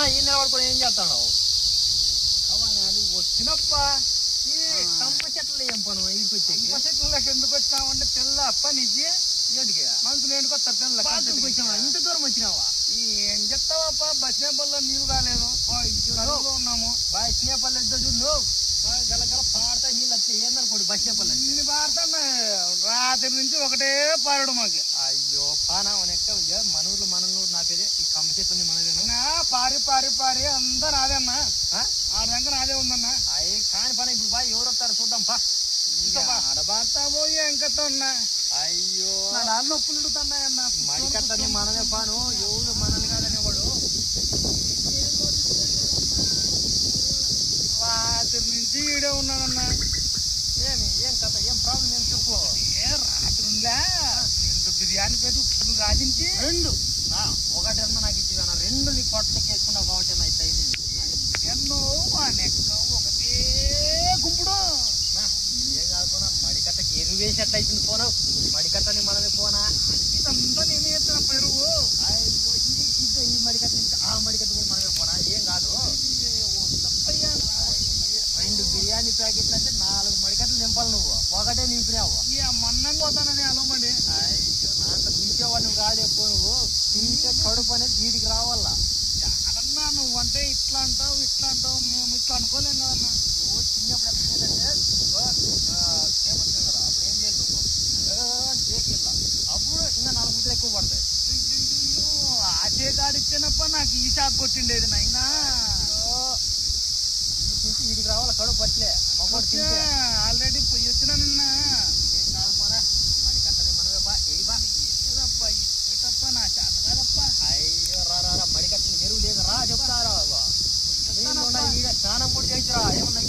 అన్న ఈ నిలబడుకొని ఏం చేస్తాను వచ్చినప్ప ఈ కంప చెట్లు ఏం పను ఇంటికి వచ్చేకి చెట్లకి ఎందుకు వచ్చినావంటే తెల్ల అప్ప నీకు ఏంటికి మనుషులు ఎందుకొస్తారు తెల్ల బాత్రూమ్కి వచ్చినావా ఇంత దూరం వచ్చినావా ఏం చెప్తావప్ప బస్నేపల్లో నీళ్ళు రాలేదు కరువులో ఉన్నాము బస్నేపల్లి ఇద్దరు చూడు గలగల పాడతా నీళ్ళు వచ్చి ఏందనుకోండి బస్నేపల్లి ఇన్ని పారుతున్నా రాత్రి నుంచి ఒకటే పారడు మాకు అయ్యో పానా మన ఊర్లో మన ఊరు నా పేరే ఈ కంప చెట్లు మనదేనా పారి పారి పారి అంతా నాదే అన్నా ఆ దగ్గర నాదే ఉందన్నా అయ్యి కాని పని ఇప్పుడు బాగా ఎవరు వస్తారు చూద్దాం పా ఆడబారుతావో ఎంకతో ఉన్నా అయ్యో నాన్న నొప్పులు ఉడుతున్నాయన్నా మడికట్టని మనమే పాను ఎవరు మనని కాదనేవాడు రాత్రి నుంచి ఈడే ఉన్నానన్నా ఏం కథ ఏం ప్రాబ్లం ఏం చెప్పు రాత్రి ఇంత బిర్యానీ పేరు నువ్వు రాజించి రెండు ఒకటన్నా నాకు ఇచ్చి రెండు నీ పొట్టకి వేసుకున్నావు కాబట్టి అయితే ఎన్నో నెక్క ఒకటే గుంపుడు ఏం కాదుకోనా మడికట్టకి ఎరువు వేసి ఎట్లా అవుతుంది పోను మడికట్టని మనమే పోనా ఇదంతా నేనే ఎత్తున పెరుగు అయ్యో ఈ మడికట్ట నుంచి ఆ మడికట్ట కూడా మనమే పోనా ఏం కాదు రెండు బిర్యానీ ప్యాకెట్లు అంటే 4 మడికట్లు నింపాలి నువ్వు ఒకటే నింపినావు మన్నం పోతానని అలమండి అయ్యో నాంత నింపేవాడు నువ్వు కాదే పో నువ్వు తింటే కడుపు అనేది వీడికి రావాలా అదన్నా నువ్వు అంటే ఇట్లా అంటావు మేము ఇట్లా అనుకోలేం కదన్నా నువ్వు చిన్నప్పుడు ఎప్పుడు ఏంటంటే చేపడుతుంది కదా అప్పుడు ఏం చేయాలి నువ్వు చేకిల్లా అప్పుడు ఇంకా 4 ముద్దలు ఎక్కువ పడతాయి ఆ చేకాడిచ్చానప్ప నాకు ఈ షాక్ కొట్టిండేది నైనా ఈ వీడికి రావాలా కడుపు పట్లే మగోడు తింటే ఆల్రెడీ పోయి వచ్చినానన్నా ఏం కాదు పోనా మడికట్టది మనమే బా ఏ బా ఏదప్ప ఇప్పటప్ప నా చేత కాదప్ప అయ్యో రా మడికట్టలు ఎరువు లేదు రా చెప్తారా స్నానం కూడా చేయించురా ఏమన్నా